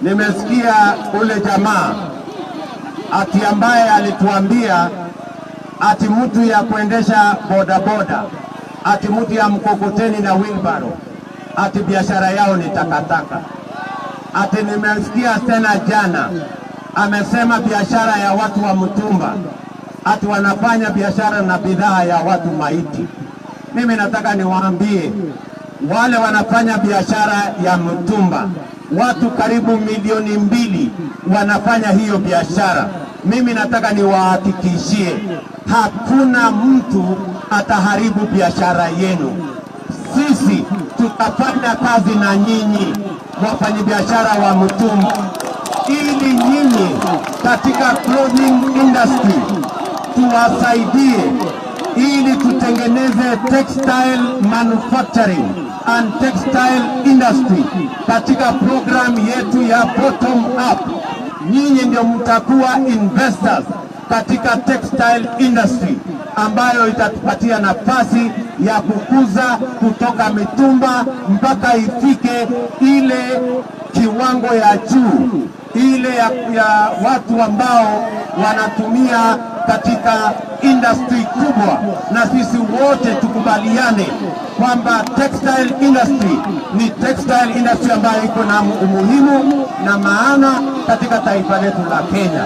nimesikia ule jamaa ati ambaye alituambia ati mtu ya kuendesha bodaboda, ati mtu ya mkokoteni na wheelbarrow, ati biashara yao ni takataka. Ati nimesikia tena jana amesema biashara ya watu wa mtumba, ati wanafanya biashara na bidhaa ya watu maiti. Mimi nataka niwaambie wale wanafanya biashara ya mtumba, watu karibu milioni 2 wanafanya hiyo biashara. Mimi nataka niwahakikishie hakuna mtu ataharibu biashara yenu. Sisi tutafanya kazi na nyinyi wafanyabiashara wa mtumba, ili nyinyi katika clothing industry tuwasaidie, ili tutengeneze textile manufacturing and textile industry katika program yetu ya bottom up. Nyinyi ndio mtakuwa investors katika textile industry ambayo itatupatia nafasi ya kukuza kutoka mitumba mpaka ifike ile kiwango ya juu, ile ya watu ambao wanatumia katika industry kubwa. Na sisi wote tukubaliane kwamba textile industry ni textile industry ambayo iko na umuhimu na maana katika taifa letu la Kenya.